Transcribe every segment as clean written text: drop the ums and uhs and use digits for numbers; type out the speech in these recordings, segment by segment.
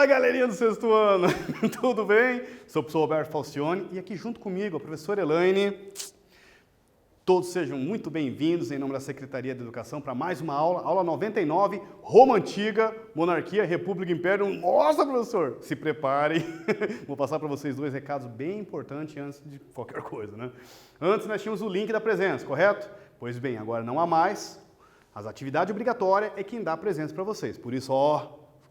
Fala, galerinha do sexto ano, tudo bem? Sou o professor Roberto Falcione e aqui junto comigo a professora Elaine. Todos sejam muito bem-vindos em nome da Secretaria de Educação para mais uma aula 99, Roma Antiga, Monarquia, República, Império. Nossa, professor, se preparem. Vou passar para vocês dois recados bem importantes antes de qualquer coisa, né? Antes nós tínhamos o link da presença, correto? Pois bem, agora não há mais. As atividades obrigatórias é quem dá a presença para vocês. Por isso,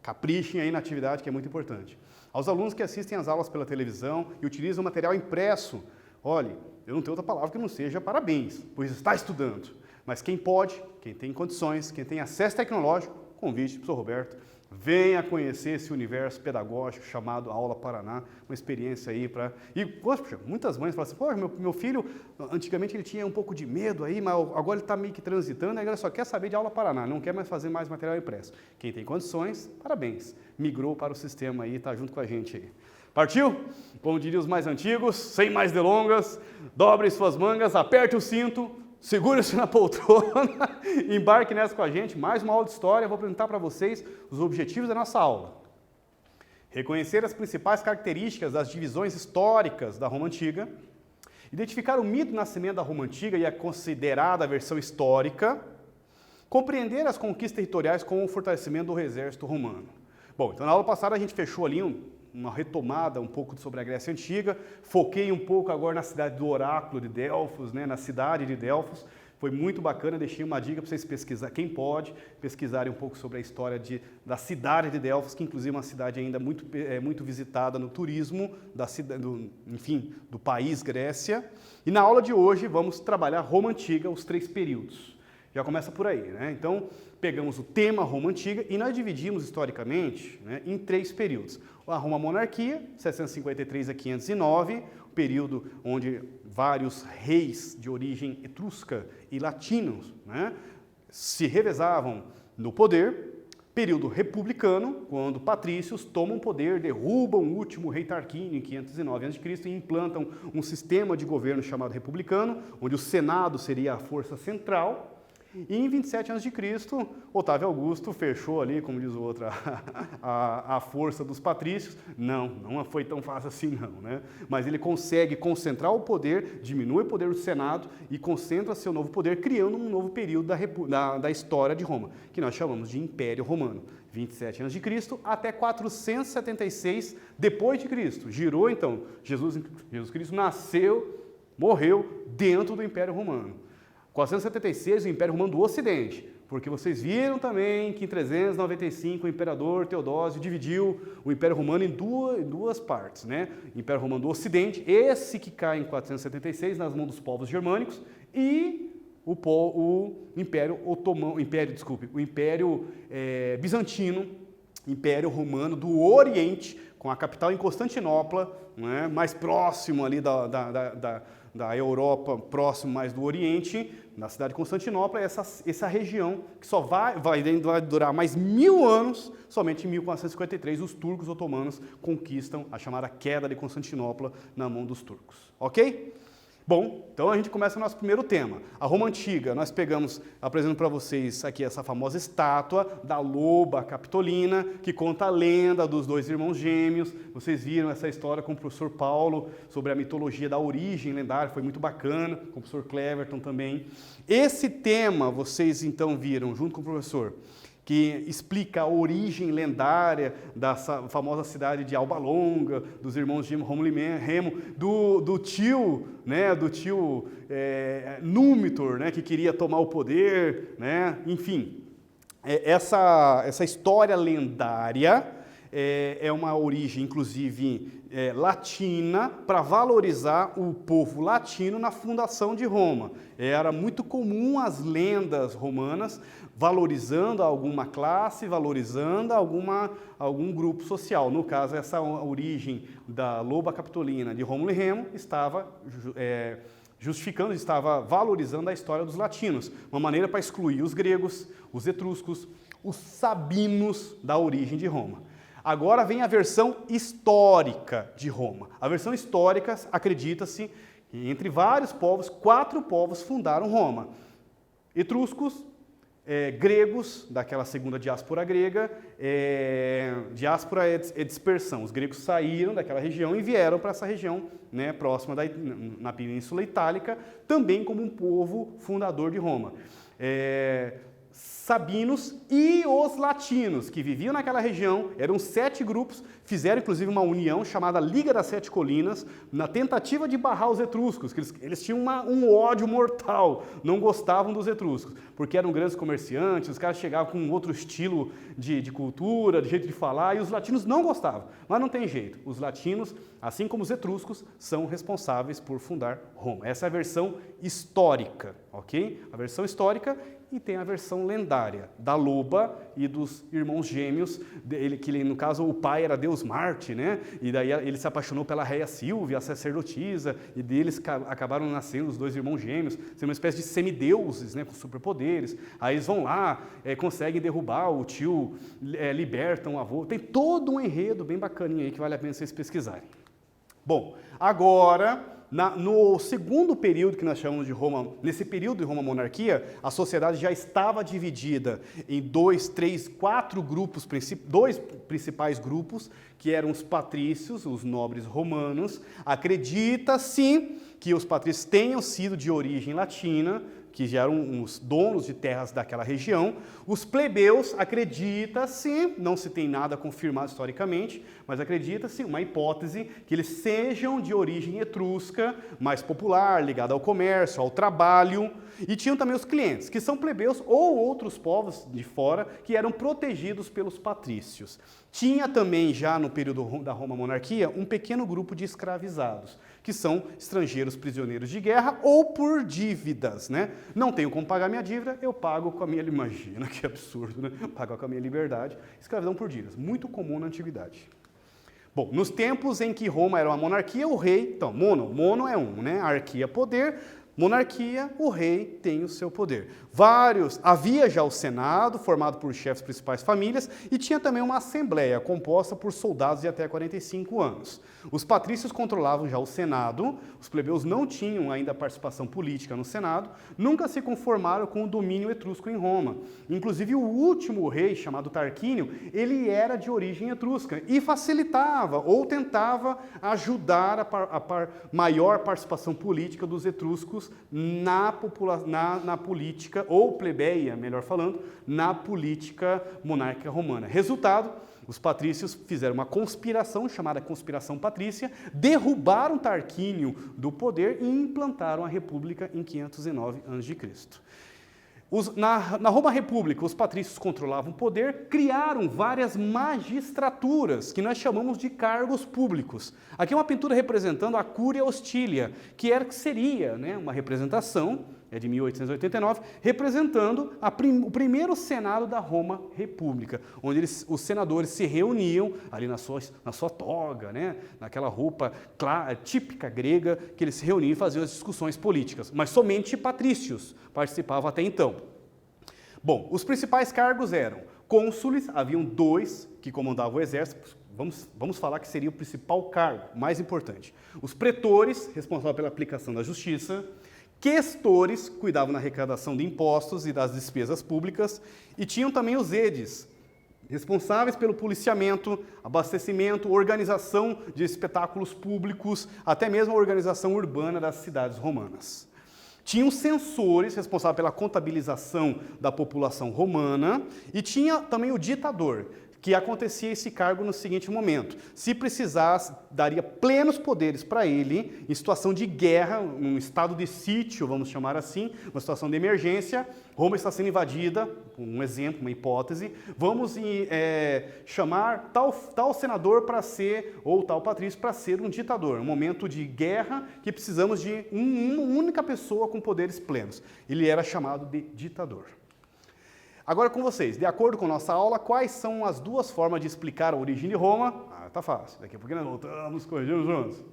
caprichem aí na atividade que é muito importante. Aos alunos que assistem às aulas pela televisão e utilizam material impresso, olhe, eu não tenho outra palavra que não seja parabéns, pois está estudando. Mas quem pode, quem tem condições, quem tem acesso tecnológico, convite, professor Roberto, venha conhecer esse universo pedagógico chamado Aula Paraná, uma experiência aí para... E, poxa, muitas mães falam assim, pô, meu filho, antigamente ele tinha um pouco de medo aí, mas agora ele está meio que transitando, agora só quer saber de Aula Paraná, não quer mais fazer mais material impresso. Quem tem condições, parabéns, migrou para o sistema aí, está junto com a gente aí. Partiu? Como diriam os mais antigos, sem mais delongas, dobre suas mangas, aperte o cinto, segure-se na poltrona, embarque nessa com a gente, mais uma aula de história, vou apresentar para vocês os objetivos da nossa aula. Reconhecer as principais características das divisões históricas da Roma Antiga, identificar o mito do nascimento da Roma Antiga e a considerada versão histórica, compreender as conquistas territoriais com o fortalecimento do exército romano. Bom, então na aula passada a gente fechou ali uma retomada um pouco sobre a Grécia Antiga, foquei um pouco agora na cidade do Oráculo de Delfos, né, na cidade de Delfos, foi muito bacana, deixei uma dica para vocês pesquisarem, quem pode, pesquisarem um pouco sobre a história da cidade de Delfos, que inclusive é uma cidade ainda muito visitada no turismo, do país Grécia. E na aula de hoje vamos trabalhar Roma Antiga, os 3 períodos. Já começa por aí, né? Então, pegamos o tema Roma Antiga e nós dividimos historicamente, né, em 3 períodos. A Roma Monarquia, 753 a 509, o período onde vários reis de origem etrusca e latinos, né, se revezavam no poder. Período republicano, quando patrícios tomam poder, derrubam o último rei Tarquínio em 509 a.C. e implantam um sistema de governo chamado republicano, onde o Senado seria a força central. E em 27 a.C., Otávio Augusto fechou ali, como diz o outro, a força dos patrícios. Não foi tão fácil assim não, né? Mas ele consegue concentrar o poder, diminui o poder do Senado e concentra seu novo poder, criando um novo período da história de Roma, que nós chamamos de Império Romano. 27 a.C. até 476 depois de Cristo. Girou então, Jesus Cristo nasceu, morreu dentro do Império Romano. 476, o Império Romano do Ocidente, porque vocês viram também que em 395 o imperador Teodósio dividiu o Império Romano em duas partes, né? O Império Romano do Ocidente, esse que cai em 476 nas mãos dos povos germânicos, e o Império Bizantino, Império Romano do Oriente, com a capital em Constantinopla, né? Mais próximo ali da Europa, próximo mais do Oriente, na cidade de Constantinopla, essa região que só vai durar mais 1000 anos, somente em 1453 os turcos otomanos conquistam a chamada queda de Constantinopla na mão dos turcos, ok? Bom, então a gente começa o nosso primeiro tema. A Roma Antiga, nós apresento para vocês aqui essa famosa estátua da loba Capitolina, que conta a lenda dos 2 irmãos gêmeos. Vocês viram essa história com o professor Paulo, sobre a mitologia da origem lendária, foi muito bacana, com o professor Cleverton também. Esse tema vocês então viram, junto com o professor, que explica a origem lendária da famosa cidade de Alba Longa, dos irmãos gêmeos Rômulo e Remo, do tio Númitor, né, que queria tomar o poder, né, enfim. Essa história lendária é uma origem, inclusive, latina, para valorizar o povo latino na fundação de Roma. Era muito comum as lendas romanas valorizando alguma classe, valorizando algum grupo social. No caso, essa origem da loba capitolina de Rômulo e Remo estava valorizando a história dos latinos, uma maneira para excluir os gregos, os etruscos, os sabinos da origem de Roma. Agora vem a versão histórica de Roma. A versão histórica, acredita-se, entre vários povos, 4 povos fundaram Roma: etruscos, gregos, daquela segunda diáspora grega. Diáspora é dispersão. Os gregos saíram daquela região e vieram para essa região, né, próxima na Península Itálica, também como um povo fundador de Roma. Sabinos e os latinos, que viviam naquela região, eram 7 grupos, fizeram inclusive uma união chamada Liga das Sete Colinas, na tentativa de barrar os etruscos, que eles tinham um ódio mortal, não gostavam dos etruscos, porque eram grandes comerciantes, os caras chegavam com um outro estilo de cultura, de jeito de falar, e os latinos não gostavam. Mas não tem jeito, os latinos, assim como os etruscos, são responsáveis por fundar Roma. Essa é a versão histórica, ok? A versão histórica. E tem a versão lendária da loba e dos irmãos gêmeos, que no caso o pai era Deus Marte, né? E daí ele se apaixonou pela Réia Sílvia, a sacerdotisa, e deles acabaram nascendo os 2 irmãos gêmeos, sendo uma espécie de semideuses, né, com superpoderes. Aí eles vão lá, conseguem derrubar o tio, libertam o avô. Tem todo um enredo bem bacaninho aí que vale a pena vocês pesquisarem. Bom, agora, no segundo período que nós chamamos de Roma, nesse período de Roma monarquia, a sociedade já estava dividida em 2, 3, 4 grupos, 2 principais grupos, que eram os patrícios, os nobres romanos. Acredita-se que os patrícios tenham sido de origem latina, que já eram os donos de terras daquela região. Os plebeus, acredita-se, não se tem nada confirmado historicamente, mas acredita-se, uma hipótese, que eles sejam de origem etrusca, mais popular, ligada ao comércio, ao trabalho. E tinham também os clientes, que são plebeus ou outros povos de fora, que eram protegidos pelos patrícios. Tinha também, já no período da Roma monarquia, um pequeno grupo de escravizados, que são estrangeiros prisioneiros de guerra ou por dívidas, né? Não tenho como pagar minha dívida, eu pago com a minha... Imagina que absurdo, né? Pago com a minha liberdade. Escravidão por dívidas, muito comum na antiguidade. Bom, nos tempos em que Roma era uma monarquia, o rei... Então, mono é um, né? Arquia, poder. Monarquia, o rei tem o seu poder. Havia já o Senado, formado por chefes principais famílias, e tinha também uma assembleia, composta por soldados de até 45 anos. Os patrícios controlavam já o Senado, os plebeus não tinham ainda participação política no Senado, nunca se conformaram com o domínio etrusco em Roma. Inclusive, o último rei, chamado Tarquínio, ele era de origem etrusca e facilitava ou tentava ajudar a maior participação política dos etruscos na política, ou plebeia, melhor falando, na política monárquica romana. Resultado, os patrícios fizeram uma conspiração, chamada Conspiração Patrícia, derrubaram Tarquínio do poder e implantaram a República em 509 a.C. Na Roma República, os patrícios controlavam o poder, criaram várias magistraturas, que nós chamamos de cargos públicos. Aqui é uma pintura representando a Curia Hostilia, que seria, né, uma representação, de 1889, representando o primeiro Senado da Roma República, onde os senadores se reuniam ali na sua toga, né, naquela roupa típica grega, que eles se reuniam e faziam as discussões políticas, mas somente patrícios participavam até então. Bom, os principais cargos eram cônsules, haviam 2 que comandavam o exército, vamos falar que seria o principal cargo, mais importante. Os pretores, responsáveis pela aplicação da justiça. Questores, cuidavam da arrecadação de impostos e das despesas públicas, e tinham também os edes, responsáveis pelo policiamento, abastecimento, organização de espetáculos públicos, até mesmo a organização urbana das cidades romanas. Tinham censores, responsáveis pela contabilização da população romana, e tinha também o ditador, que acontecia esse cargo no seguinte momento: se precisasse, daria plenos poderes para ele, em situação de guerra, um estado de sítio, vamos chamar assim, uma situação de emergência, Roma está sendo invadida, um exemplo, uma hipótese, vamos chamar tal senador para ser, ou tal patrício para ser um ditador, um momento de guerra que precisamos de uma única pessoa com poderes plenos. Ele era chamado de ditador. Agora com vocês, de acordo com nossa aula, quais são as 2 formas de explicar a origem de Roma? Tá fácil, daqui a pouquinho nós voltamos, corrigimos juntos.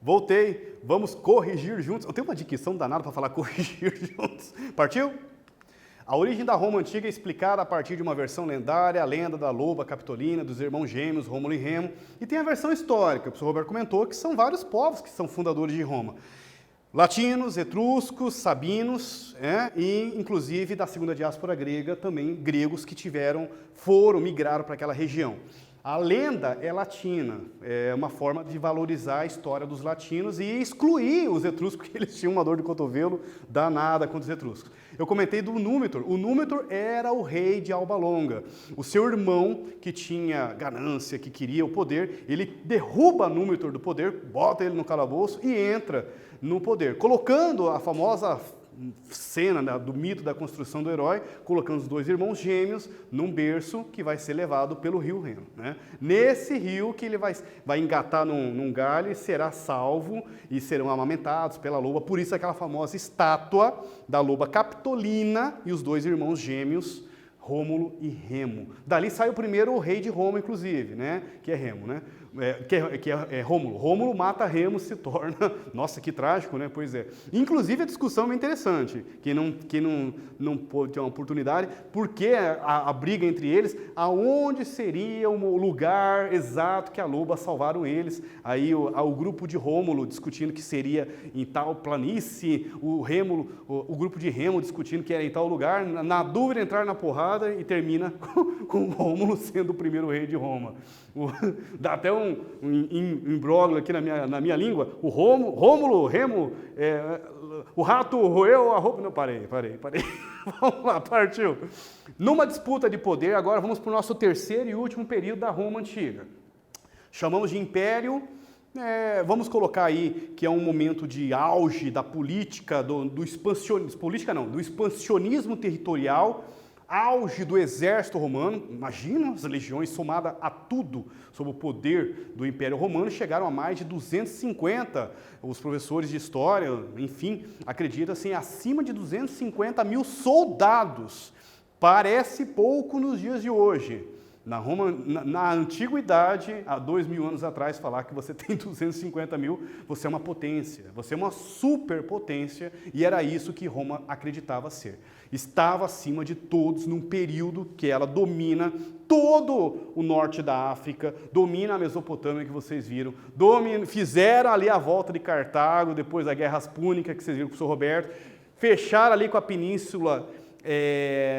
Voltei, vamos corrigir juntos. Eu tenho uma dicção danada para falar corrigir juntos. Partiu? A origem da Roma Antiga é explicada a partir de uma versão lendária, a lenda da loba capitolina, dos irmãos gêmeos, Rômulo e Remo, e tem a versão histórica, o professor Roberto comentou, que são vários povos que são fundadores de Roma. Latinos, etruscos, sabinos, e inclusive da segunda diáspora grega, também gregos que migraram para aquela região. A lenda é latina, é uma forma de valorizar a história dos latinos e excluir os etruscos, porque eles tinham uma dor de cotovelo danada contra os etruscos. Eu comentei do Númitor. O Númitor era o rei de Alba Longa. O seu irmão, que tinha ganância, que queria o poder, ele derruba Númitor do poder, bota ele no calabouço e entra no poder, colocando a famosa cena do mito da construção do herói, colocando os dois irmãos gêmeos num berço que vai ser levado pelo rio Reno. Nesse rio que ele vai engatar num galho e será salvo e serão amamentados pela loba. Por isso aquela famosa estátua da loba capitolina e os dois irmãos gêmeos, Rômulo e Remo. Dali sai o primeiro rei de Roma, inclusive, que é Remo, que é Rômulo. Rômulo mata Remo, se torna... Nossa, que trágico, né? Pois é. Inclusive, a discussão é interessante. Quem não pôde ter uma oportunidade, porque a briga entre eles, aonde seria o lugar exato que a loba salvaram eles. Aí o grupo de Rômulo discutindo que seria em tal planície, o grupo de Remo discutindo que era em tal lugar. Na dúvida, entrar na porrada e termina com Rômulo sendo o primeiro rei de Roma. Dá até um imbróglio aqui na minha língua. O Rômulo, Remo, o rato roeu a roupa. Não, parei. Vamos lá, partiu. Numa disputa de poder, agora vamos para o nosso terceiro e último período da Roma Antiga. Chamamos de Império. Vamos colocar aí que é um momento de auge da política, do expansionismo territorial, auge do exército romano. Imagina as legiões somadas a tudo sob o poder do Império Romano, chegaram a mais de 250, os professores de história, enfim, acreditam assim, acima de 250 mil soldados. Parece pouco nos dias de hoje. Na antiguidade, há 2.000 anos atrás, falar que você tem 250 mil, você é uma potência, você é uma superpotência, e era isso que Roma acreditava ser. Estava acima de todos num período que ela domina todo o norte da África, domina a Mesopotâmia que vocês viram, fizeram ali a volta de Cartago, depois da Guerra Púnica, que vocês viram com o professor Roberto, fecharam ali com a Península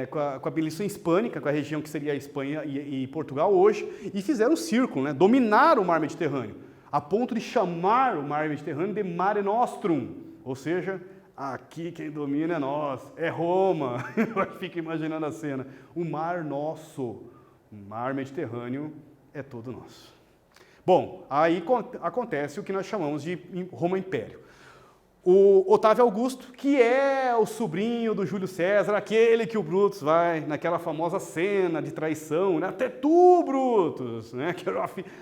com a Península Hispânica, com a região que seria a Espanha e Portugal hoje, e fizeram um círculo, dominaram o Mar Mediterrâneo, a ponto de chamar o Mar Mediterrâneo de Mare Nostrum, ou seja, aqui quem domina é nós, é Roma. Fica imaginando a cena, o mar nosso, o Mar Mediterrâneo é todo nosso. Bom, aí acontece o que nós chamamos de Roma Império. O Otávio Augusto, que é o sobrinho do Júlio César, aquele que o Brutus vai, naquela famosa cena de traição, até tu, Brutus,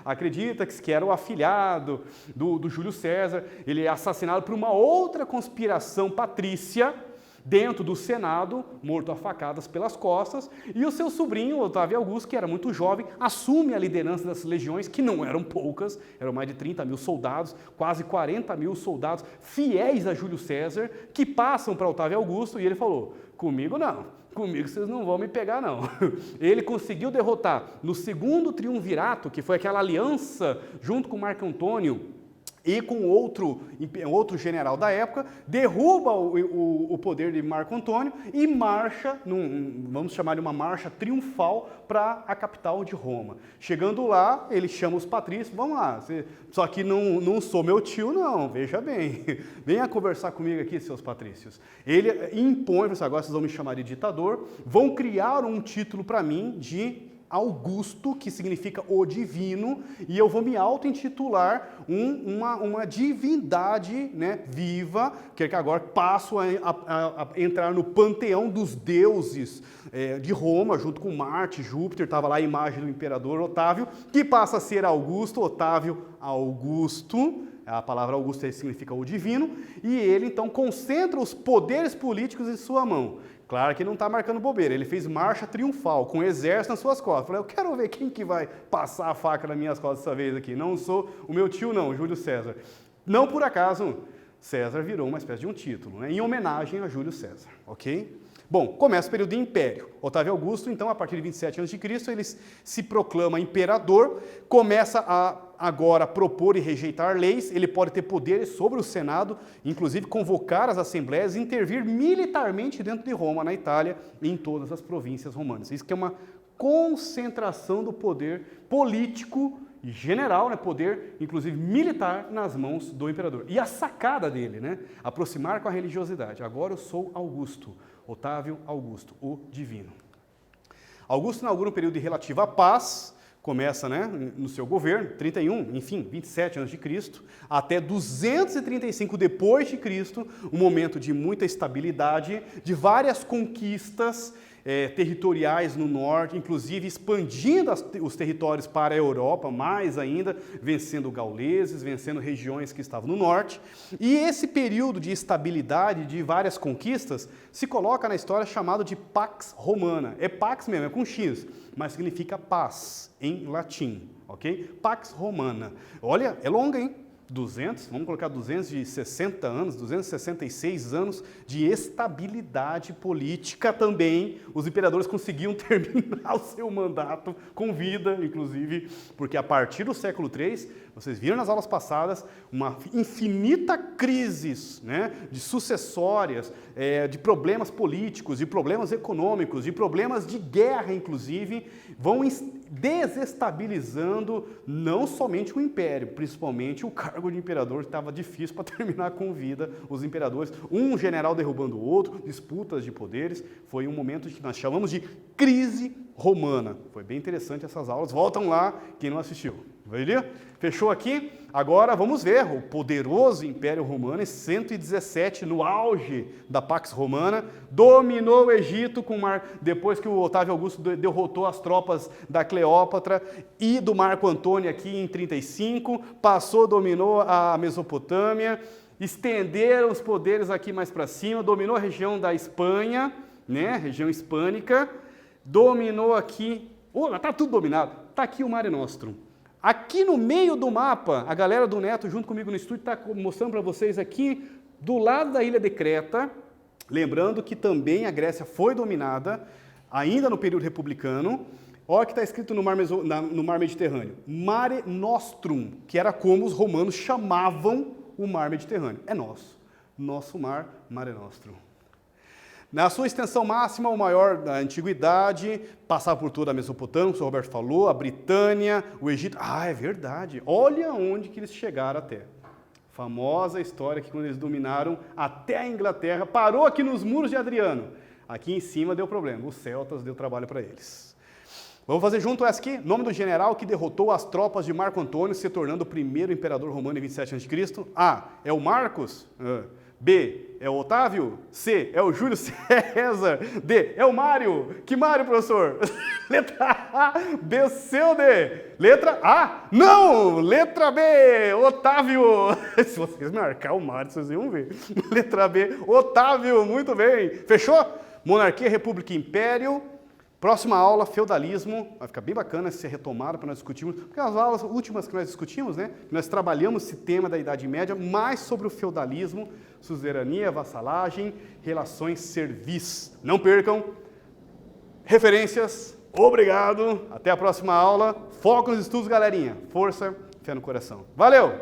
acredita que era o afilhado do Júlio César, ele é assassinado por uma outra conspiração patrícia, dentro do Senado, morto a facadas pelas costas, e o seu sobrinho, Otávio Augusto, que era muito jovem, assume a liderança das legiões, que não eram poucas, eram mais de 30 mil soldados, quase 40 mil soldados fiéis a Júlio César, que passam para Otávio Augusto, e ele falou, comigo não, comigo vocês não vão me pegar não. Ele conseguiu derrotar no segundo triunvirato, que foi aquela aliança junto com Marco Antônio, e com outro general da época, derruba o poder de Marco Antônio e marcha, vamos chamar de uma marcha triunfal, para a capital de Roma. Chegando lá, ele chama os patrícios, vamos lá, só que não sou meu tio não, veja bem, venha conversar comigo aqui, seus patrícios. Ele impõe, agora vocês vão me chamar de ditador, vão criar um título para mim de Augusto, que significa o divino, e eu vou me auto-intitular uma divindade viva, que agora passo a entrar no panteão dos deuses de Roma, junto com Marte, Júpiter, estava lá a imagem do imperador Otávio, que passa a ser Augusto, Otávio Augusto. A palavra Augusto significa o divino, e ele então concentra os poderes políticos em sua mão. Claro que não está marcando bobeira, ele fez marcha triunfal, com o exército nas suas costas. Falei, eu quero ver quem que vai passar a faca nas minhas costas dessa vez aqui. Não sou o meu tio não, Júlio César. Não por acaso, César virou uma espécie de um título, né? Em homenagem a Júlio César, ok? Bom, começa o período de império. Otávio Augusto, então, a partir de 27 a.C., ele se proclama imperador, começa a agora propor e rejeitar leis, ele pode ter poderes sobre o Senado, inclusive convocar as assembleias e intervir militarmente dentro de Roma, na Itália, e em todas as províncias romanas. Isso que é uma concentração do poder político e general, né, poder, inclusive militar, nas mãos do imperador. E a sacada dele, né, aproximar com a religiosidade. Agora eu sou Augusto, Otávio Augusto, o divino. Augusto inaugura um período de relativa paz, começa, né, no seu governo, 31, enfim, 27 a.C., até 235 depois de Cristo, um momento de muita estabilidade, de várias conquistas territoriais no norte, inclusive expandindo os territórios para a Europa, mais ainda, vencendo gauleses, vencendo regiões que estavam no norte. E esse período de estabilidade, de várias conquistas, se coloca na história chamado de Pax Romana. É Pax mesmo, é com X, mas significa paz em latim, ok? Pax Romana. Olha, é longa, hein? 200, vamos colocar 260 anos, 266 anos de estabilidade política também. Os imperadores conseguiam terminar o seu mandato com vida, inclusive, porque a partir do século III, vocês viram nas aulas passadas, uma infinita crises, né, de sucessórias, de problemas políticos, de problemas econômicos, de problemas de guerra, inclusive, vão desestabilizando não somente o império, principalmente o cargo de imperador, que estava difícil para terminar com vida os imperadores, um general derrubando o outro, disputas de poderes, foi um momento que nós chamamos de crise romana. Foi bem interessante essas aulas, voltam lá quem não assistiu. Valeu? Fechou aqui? Agora vamos ver o poderoso Império Romano, em 117, no auge da Pax Romana, dominou o Egito depois que o Otávio Augusto derrotou as tropas da Cleópatra e do Marco Antônio aqui em 35, dominou a Mesopotâmia, estenderam os poderes aqui mais para cima, dominou a região da Espanha, né, região hispânica, dominou aqui, está tudo dominado, está aqui o Mare Nostrum. Aqui no meio do mapa, a galera do Neto, junto comigo no estúdio, está mostrando para vocês aqui, do lado da ilha de Creta, lembrando que também a Grécia foi dominada, ainda no período republicano. Olha o que está escrito no mar Mediterrâneo. Mare Nostrum, que era como os romanos chamavam o mar Mediterrâneo. É nosso. Nosso mar, Mare Nostrum. Na sua extensão máxima, o maior da antiguidade, passava por toda a Mesopotâmia, o Roberto falou, a Britânia, o Egito. Ah, é verdade. Olha onde que eles chegaram até. Famosa história que quando eles dominaram até a Inglaterra, parou aqui nos muros de Adriano. Aqui em cima deu problema, os celtas deu trabalho para eles. Vamos fazer junto essa aqui? Nome do general que derrotou as tropas de Marco Antônio, se tornando o primeiro imperador romano em 27 a.C. A. É o Marcos? B. É o Otávio? C. É o Júlio César? D. É o Mário? Que Mário, professor? Letra A, B, C ou D? Letra A? Não! Letra B, Otávio! Se vocês marcar o Mário, vocês iam ver. Letra B, Otávio, muito bem. Fechou? Monarquia, República e Império. Próxima aula, feudalismo, vai ficar bem bacana ser retomada para nós discutirmos, porque as aulas últimas que nós discutimos, né, nós trabalhamos esse tema da Idade Média, mais sobre o feudalismo, suzerania, vassalagem, relações servis. Não percam, referências, obrigado, até a próxima aula, foco nos estudos, galerinha, força, fé no coração. Valeu!